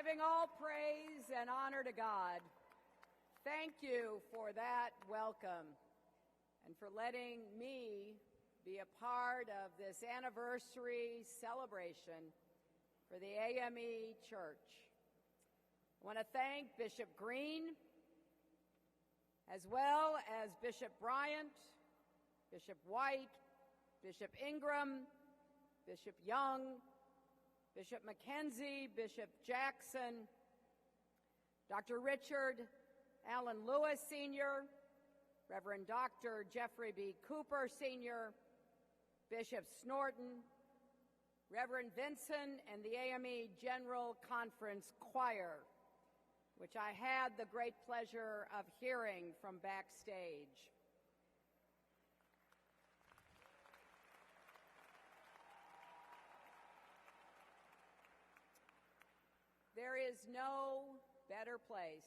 Giving all praise and honor to God. Thank you for that welcome and for letting me be a part of this anniversary celebration for the AME Church. I want to thank Bishop Green, as well as Bishop Bryant, Bishop White, Bishop Ingram, Bishop Young, Bishop McKenzie, Bishop Jackson, Dr. Richard Allen Lewis, Sr., Reverend Dr. Jeffrey B. Cooper, Sr., Bishop Snorton, Reverend Vinson, and the AME General Conference Choir, which I had the great pleasure of hearing from backstage. There is no better place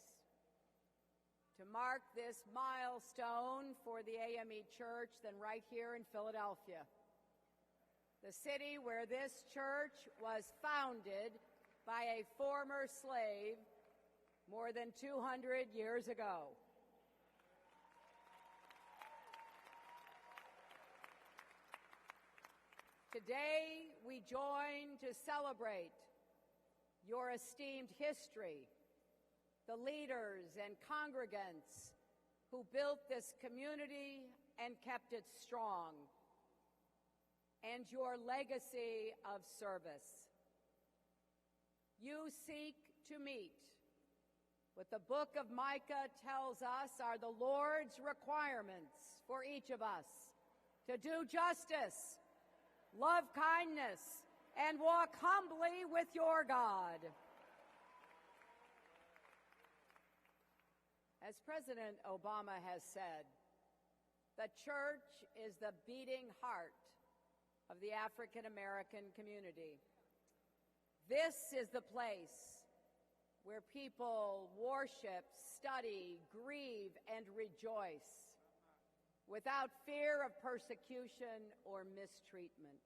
to mark this milestone for the AME Church than right here in Philadelphia, the city where this church was founded by a former slave more than 200 years ago. Today, we join to celebrate your esteemed history, the leaders and congregants who built this community and kept it strong, and your legacy of service. You seek to meet what the book of Micah tells us are the Lord's requirements for each of us: to do justice, love kindness, and walk humbly with your God. As President Obama has said, the church is the beating heart of the African American community. This is the place where people worship, study, grieve, and rejoice without fear of persecution or mistreatment.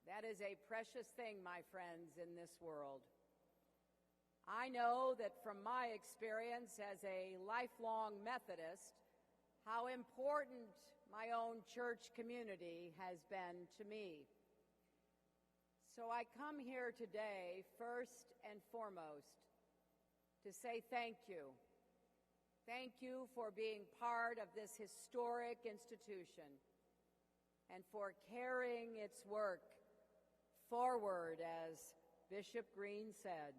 That is a precious thing, my friends, in this world. I know that from my experience as a lifelong Methodist, how important my own church community has been to me. So I come here today, first and foremost, to say thank you. Thank you for being part of this historic institution and for carrying its work forward, as Bishop Green said.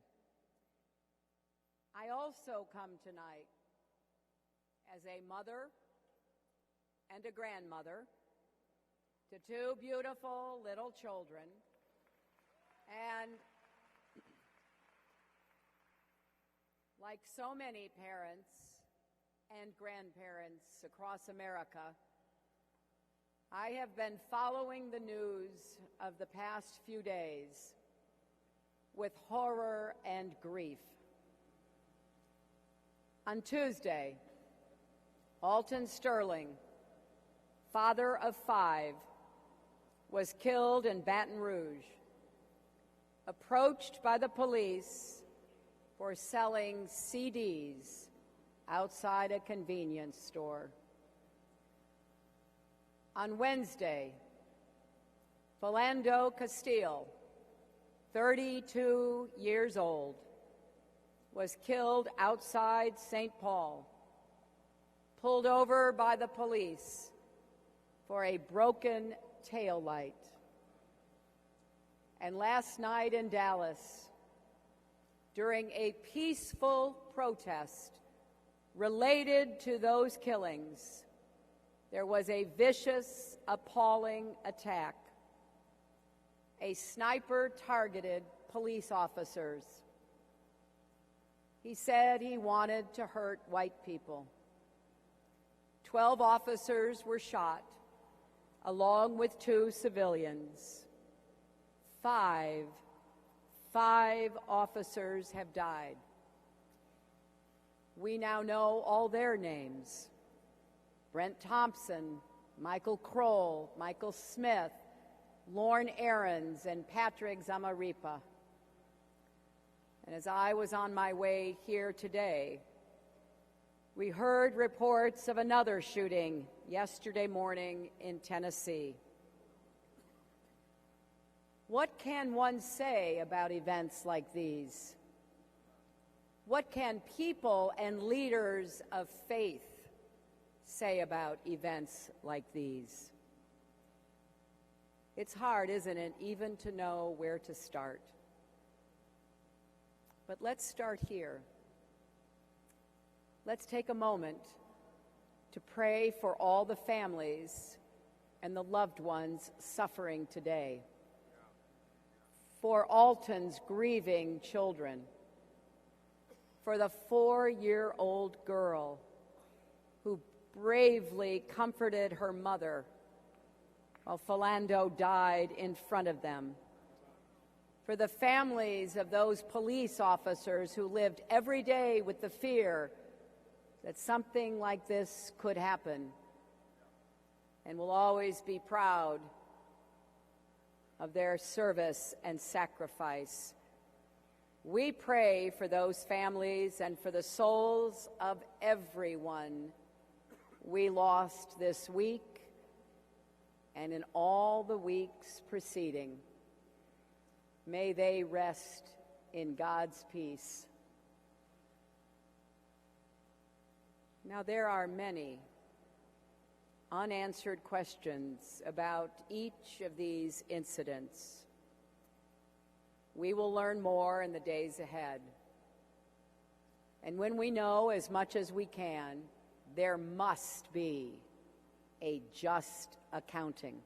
I also come tonight as a mother and a grandmother to two beautiful little children, and like so many parents and grandparents across America, I have been following the news of the past few days with horror and grief. On Tuesday, Alton Sterling, father of 5, was killed in Baton Rouge, approached by the police for selling CDs outside a convenience store. On Wednesday, Philando Castile, 32 years old, was killed outside St. Paul, pulled over by the police for a broken taillight. And last night in Dallas, during a peaceful protest related to those killings, there was a vicious, appalling attack. A sniper targeted police officers. He said he wanted to hurt white people. 12 officers were shot, along with 2 civilians. 5 officers have died. We now know all their names: Brent Thompson, Michael Kroll, Michael Smith, Lorne Aarons, and Patrick Zamaripa. And as I was on my way here today, we heard reports of another shooting yesterday morning in Tennessee. What can one say about events like these? What can people and leaders of faith say about events like these? It's hard, isn't it, even to know where to start. But let's start here. Let's take a moment to pray for all the families and the loved ones suffering today. For Alton's grieving children. For the 4-year-old girl who bravely comforted her mother while Philando died in front of them. For the families of those police officers who lived every day with the fear that something like this could happen, and will always be proud of their service and sacrifice. We pray for those families and for the souls of everyone we lost this week and in all the weeks preceding. May they rest in God's peace. Now, there are many unanswered questions about each of these incidents. We will learn more in the days ahead. And when we know as much as we can, there must be a just accounting.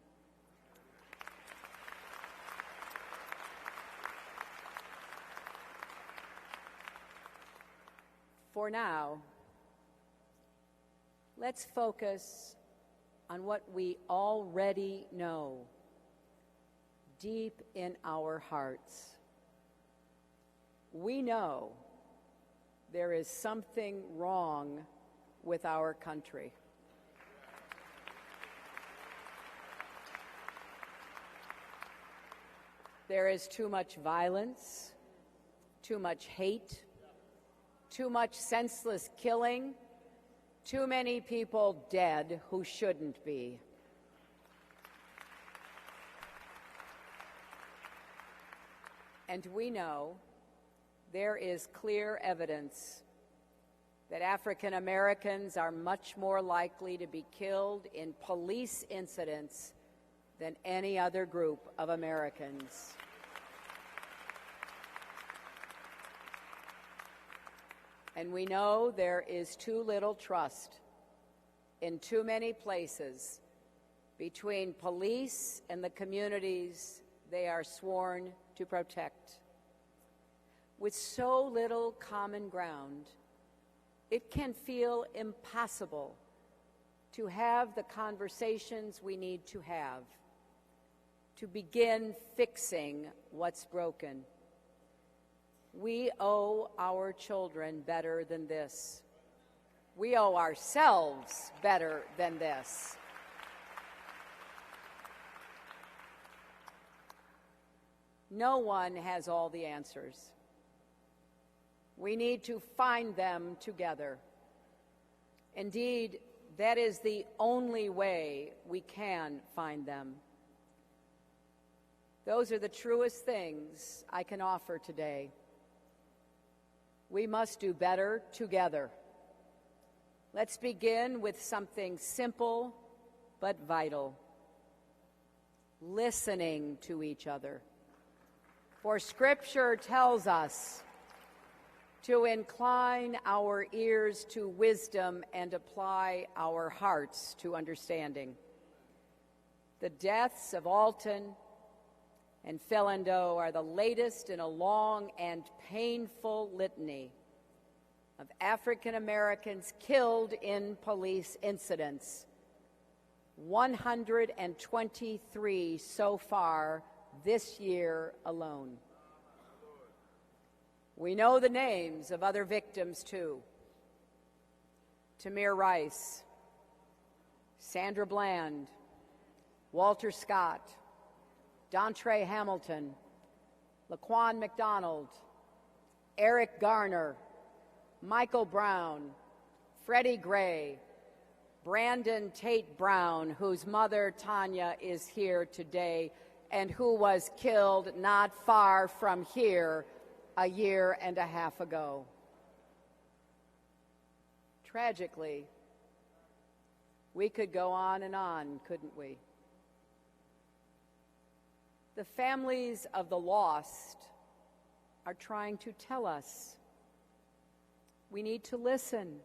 For now, let's focus on what we already know deep in our hearts. We know there is something wrong with our country. There is too much violence, too much hate, too much senseless killing, too many people dead who shouldn't be. And we know there is clear evidence that African Americans are much more likely to be killed in police incidents than any other group of Americans. And we know there is too little trust in too many places between police and the communities they are sworn to protect. With so little common ground, it can feel impossible to have the conversations we need to have, to begin fixing what's broken. We owe our children better than this. We owe ourselves better than this. No one has all the answers. We need to find them together. Indeed, that is the only way we can find them. Those are the truest things I can offer today. We must do better together. Let's begin with something simple but vital. Listening to each other. For Scripture tells us to incline our ears to wisdom and apply our hearts to understanding. The deaths of Alton and Philando are the latest in a long and painful litany of African Americans killed in police incidents. 123 so far this year alone. We know the names of other victims, too. Tamir Rice, Sandra Bland, Walter Scott, Dontre Hamilton, Laquan McDonald, Eric Garner, Michael Brown, Freddie Gray, Brandon Tate Brown, whose mother, Tanya, is here today, and who was killed not far from here a year and a half ago. Tragically, we could go on and on, couldn't we? The families of the lost are trying to tell us we need to listen.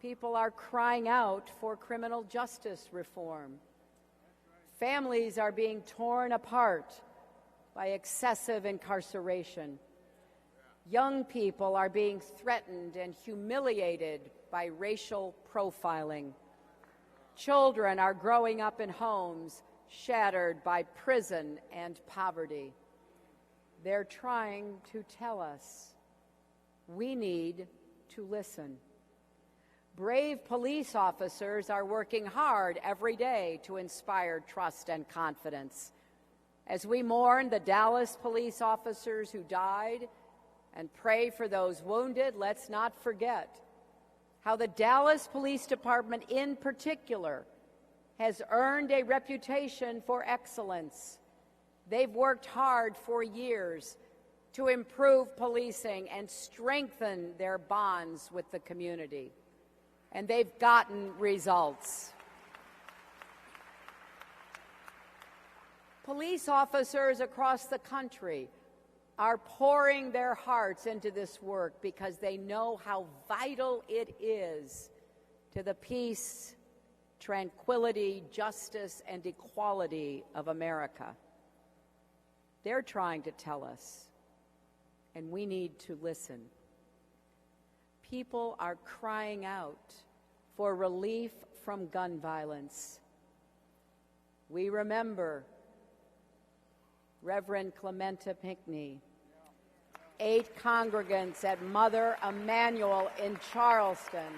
People are crying out for criminal justice reform. Families are being torn apart by excessive incarceration. Young people are being threatened and humiliated by racial profiling. Children are growing up in homes shattered by prison and poverty. They're trying to tell us we need to listen. Brave police officers are working hard every day to inspire trust and confidence. As we mourn the Dallas police officers who died and pray for those wounded, let's not forget how the Dallas Police Department in particular has earned a reputation for excellence. They've worked hard for years to improve policing and strengthen their bonds with the community. And they've gotten results. Police officers across the country are pouring their hearts into this work because they know how vital it is to the peace, tranquility, justice, and equality of America. They're trying to tell us, and we need to listen. People are crying out for relief from gun violence. We remember Reverend Clementa Pinckney, 8 congregants at Mother Emanuel in Charleston,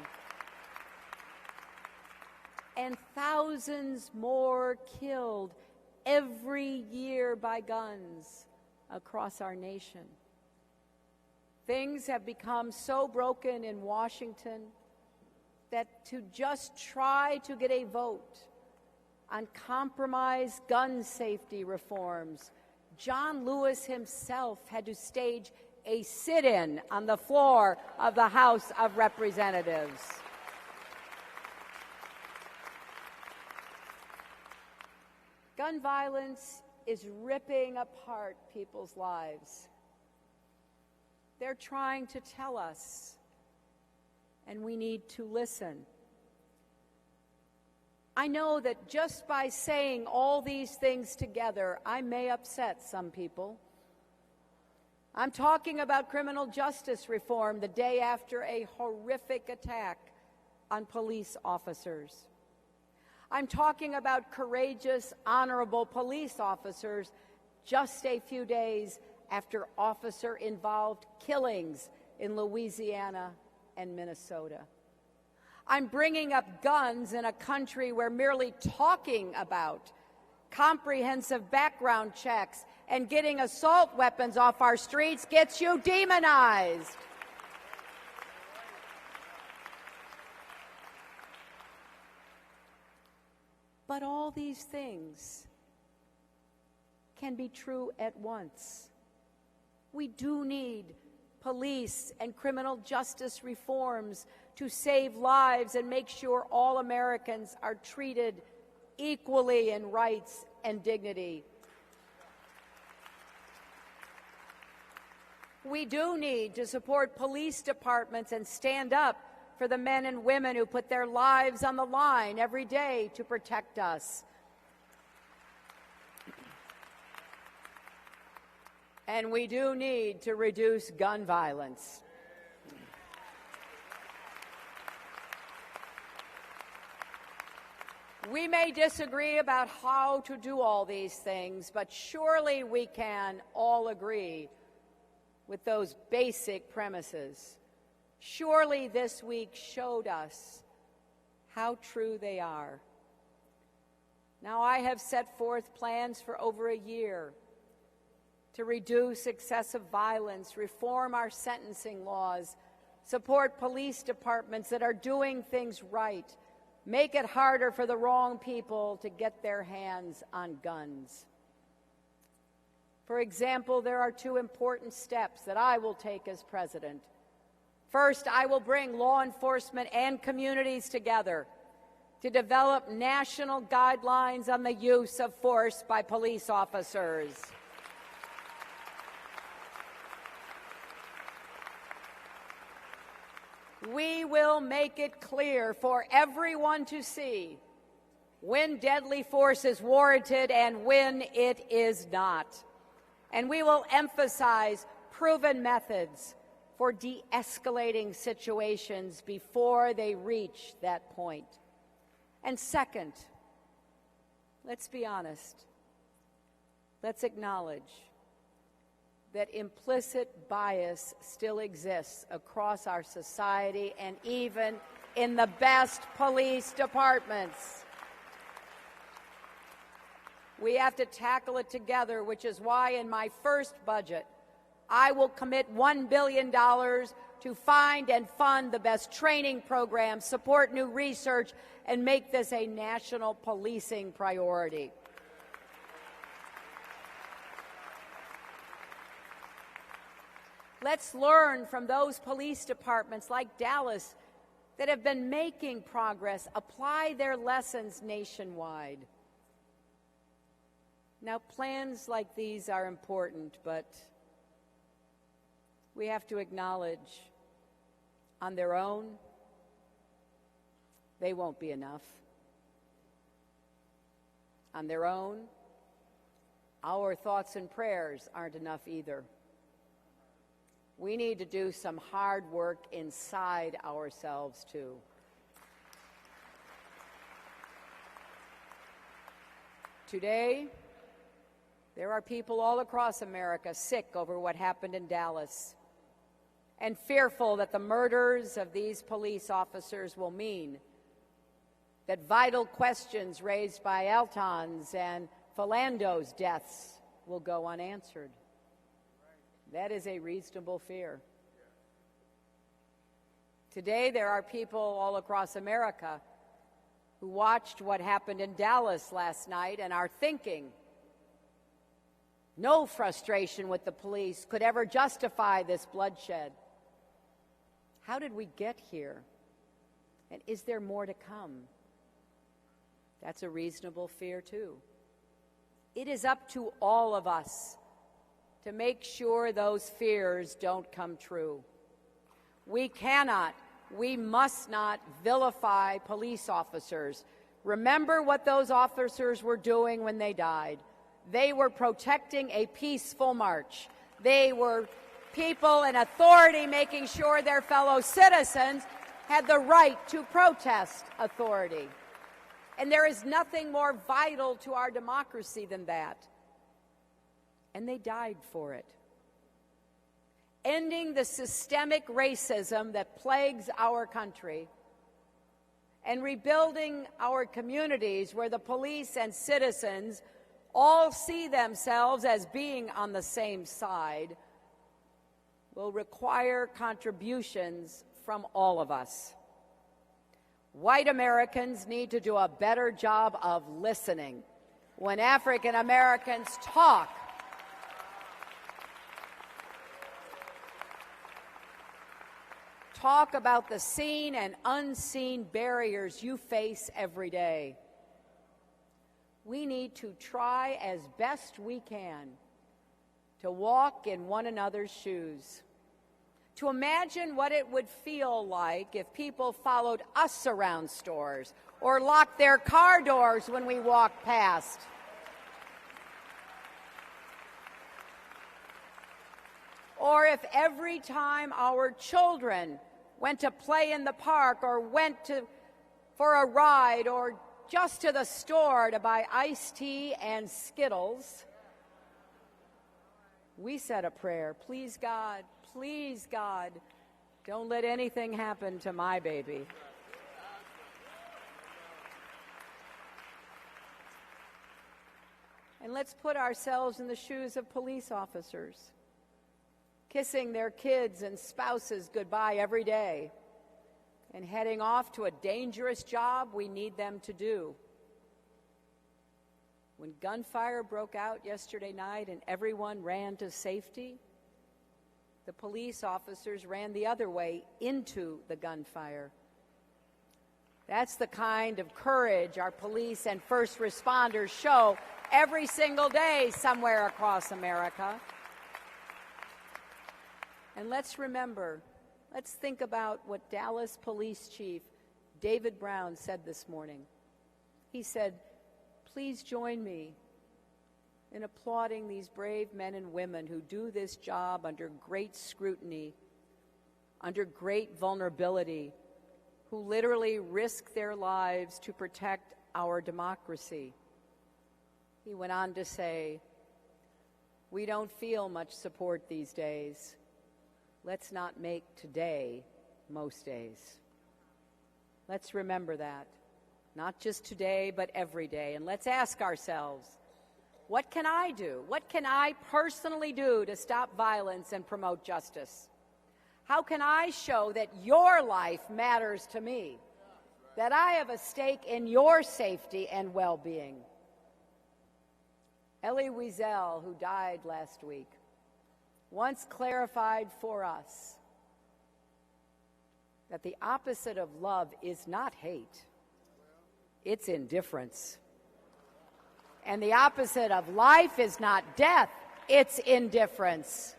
and thousands more killed every year by guns across our nation. Things have become so broken in Washington that to just try to get a vote on compromised gun safety reforms, John Lewis himself had to stage a sit-in on the floor of the House of Representatives. Gun violence is ripping apart people's lives. They're trying to tell us, and we need to listen. I know that just by saying all these things together, I may upset some people. I'm talking about criminal justice reform the day after a horrific attack on police officers. I'm talking about courageous, honorable police officers just a few days after officer-involved killings in Louisiana and Minnesota. I'm bringing up guns in a country where merely talking about comprehensive background checks and getting assault weapons off our streets gets you demonized. But all these things can be true at once. We do need police and criminal justice reforms to save lives and make sure all Americans are treated equally in rights and dignity. We do need to support police departments and stand up for the men and women who put their lives on the line every day to protect us. And we do need to reduce gun violence. We may disagree about how to do all these things, but surely we can all agree with those basic premises. Surely this week showed us how true they are. Now, I have set forth plans for over a year to reduce excessive violence, reform our sentencing laws, support police departments that are doing things right, make it harder for the wrong people to get their hands on guns. For example, there are two important steps that I will take as president. First, I will bring law enforcement and communities together to develop national guidelines on the use of force by police officers. We will make it clear for everyone to see when deadly force is warranted and when it is not. And we will emphasize proven methods for de-escalating situations before they reach that point. And second, let's be honest. Let's acknowledge that implicit bias still exists across our society and even in the best police departments. We have to tackle it together, which is why in my first budget, I will commit $1 billion to find and fund the best training programs, support new research, and make this a national policing priority. Let's learn from those police departments like Dallas that have been making progress, apply their lessons nationwide. Now, plans like these are important, but we have to acknowledge on their own, they won't be enough. On their own, our thoughts and prayers aren't enough either. We need to do some hard work inside ourselves, too. Today, there are people all across America sick over what happened in Dallas and fearful that the murders of these police officers will mean that vital questions raised by Alton's and Philando's deaths will go unanswered. That is a reasonable fear. Today, there are people all across America who watched what happened in Dallas last night and are thinking, no frustration with the police could ever justify this bloodshed. How did we get here? And is there more to come? That's a reasonable fear, too. It is up to all of us to make sure those fears don't come true. We cannot, we must not vilify police officers. Remember what those officers were doing when they died. They were protecting a peaceful march. They were people in authority making sure their fellow citizens had the right to protest authority. And there is nothing more vital to our democracy than that. And they died for it. Ending the systemic racism that plagues our country and rebuilding our communities where the police and citizens all see themselves as being on the same side will require contributions from all of us. White Americans need to do a better job of listening when African Americans talk. Talk about the seen and unseen barriers you face every day. We need to try as best we can to walk in one another's shoes, to imagine what it would feel like if people followed us around stores or locked their car doors when we walk past. Or if every time our children went to play in the park or went for a ride or just to the store to buy iced tea and Skittles, we said a prayer, please God, don't let anything happen to my baby. And let's put ourselves in the shoes of police officers, kissing their kids and spouses goodbye every day and heading off to a dangerous job we need them to do. When gunfire broke out yesterday night and everyone ran to safety, the police officers ran the other way into the gunfire. That's the kind of courage our police and first responders show every single day somewhere across America. And let's remember, let's think about what Dallas Police Chief David Brown said this morning. He said, "Please join me in applauding these brave men and women who do this job under great scrutiny, under great vulnerability, who literally risk their lives to protect our democracy." He went on to say, "We don't feel much support these days. Let's not make today most days." Let's remember that, not just today, but every day. And let's ask ourselves, what can I do? What can I personally do to stop violence and promote justice? How can I show that your life matters to me, that I have a stake in your safety and well-being? Elie Wiesel, who died last week, once clarified for us that the opposite of love is not hate, it's indifference. And the opposite of life is not death, it's indifference.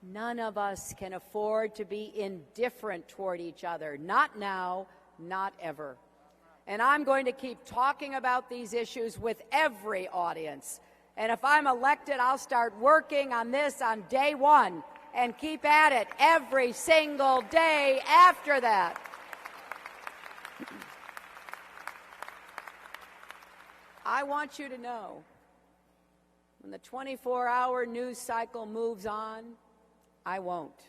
None of us can afford to be indifferent toward each other, not now, not ever. And I'm going to keep talking about these issues with every audience. And if I'm elected, I'll start working on this on day one and keep at it every single day after that. I want you to know, when the 24-hour news cycle moves on, I won't.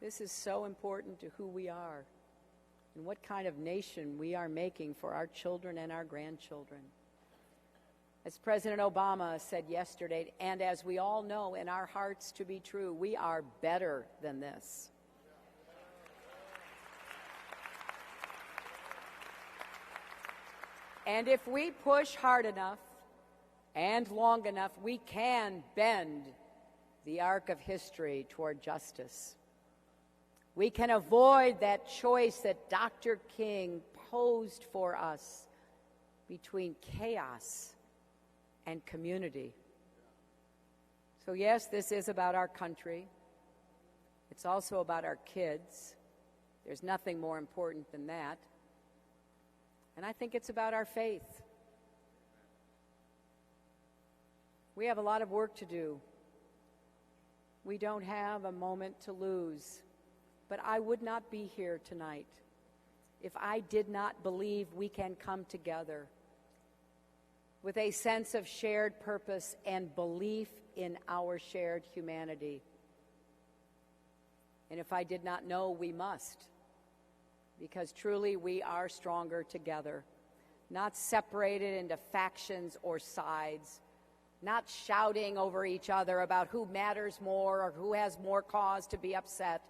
This is so important to who we are and what kind of nation we are making for our children and our grandchildren. As President Obama said yesterday, and as we all know in our hearts to be true, we are better than this. And if we push hard enough and long enough, we can bend the arc of history toward justice. We can avoid that choice that Dr. King posed for us between chaos and community. So yes, this is about our country. It's also about our kids. There's nothing more important than that. And I think it's about our faith. We have a lot of work to do. We don't have a moment to lose. But I would not be here tonight if I did not believe we can come together with a sense of shared purpose and belief in our shared humanity. And if I did not know, we must, because truly we are stronger together, not separated into factions or sides, not shouting over each other about who matters more or who has more cause to be upset,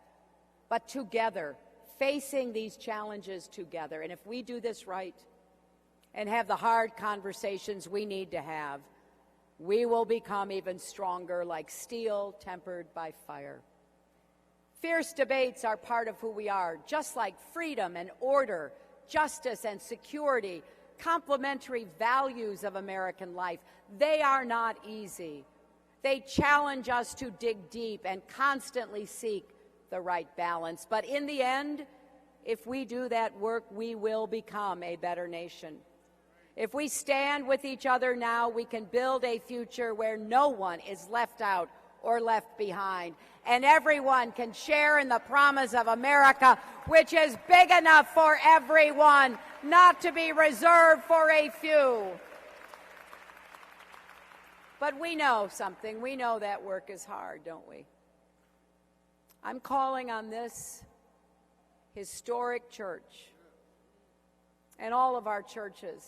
but together, facing these challenges together. And if we do this right and have the hard conversations we need to have, we will become even stronger, like steel tempered by fire. Fierce debates are part of who we are, just like freedom and order, justice and security, complementary values of American life. They are not easy. They challenge us to dig deep and constantly seek the right balance. But in the end, if we do that work, we will become a better nation. If we stand with each other now, we can build a future where no one is left out or left behind, and everyone can share in the promise of America, which is big enough for everyone, not to be reserved for a few. But we know something. We know that work is hard, don't we? I'm calling on this historic church and all of our churches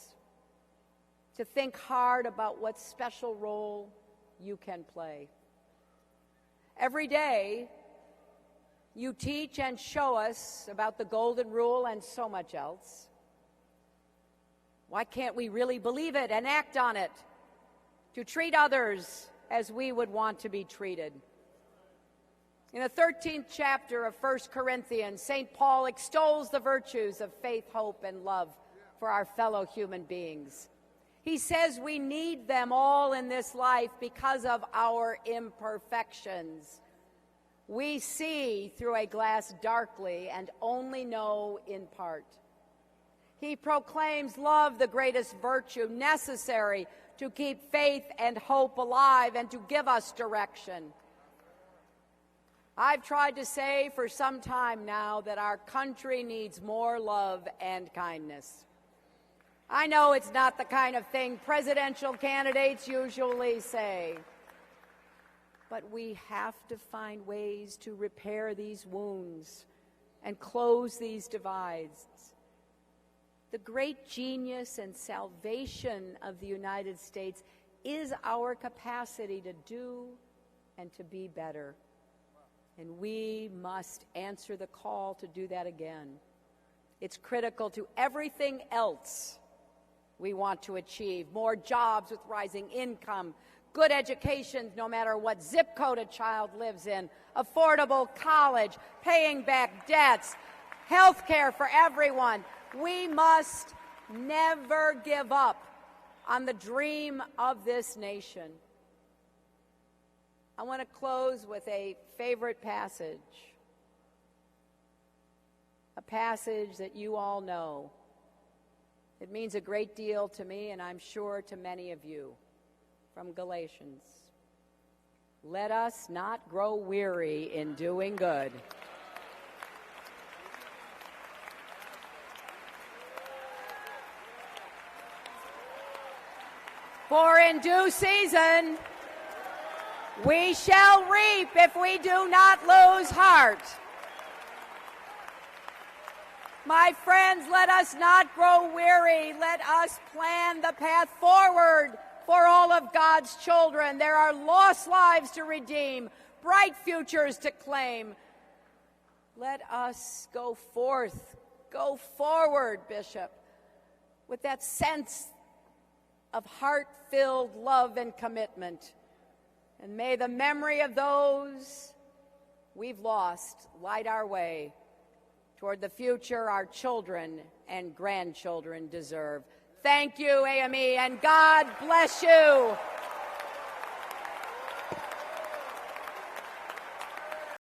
to think hard about what special role you can play. Every day, you teach and show us about the Golden Rule and so much else. Why can't we really believe it and act on it to treat others as we would want to be treated? In the 13th chapter of 1 Corinthians, St. Paul extols the virtues of faith, hope, and love for our fellow human beings. He says we need them all in this life because of our imperfections. We see through a glass darkly and only know in part. He proclaims love the greatest virtue necessary to keep faith and hope alive and to give us direction. I've tried to say for some time now that our country needs more love and kindness. I know it's not the kind of thing presidential candidates usually say, but we have to find ways to repair these wounds and close these divides. The great genius and salvation of the United States is our capacity to do and to be better. And we must answer the call to do that again. It's critical to everything else we want to achieve. More jobs with rising income, good education no matter what zip code a child lives in, affordable college, paying back debts, health care for everyone. We must never give up on the dream of this nation. I want to close with a favorite passage, a passage that you all know. It means a great deal to me, and I'm sure to many of you, from Galatians. Let us not grow weary in doing good. For in due season, we shall reap if we do not lose heart. My friends, let us not grow weary. Let us plan the path forward for all of God's children. There are lost lives to redeem, bright futures to claim. Let us go forward, Bishop, with that sense of heart-filled love and commitment. And may the memory of those we've lost light our way toward the future our children and grandchildren deserve. Thank you, AME, and God bless you.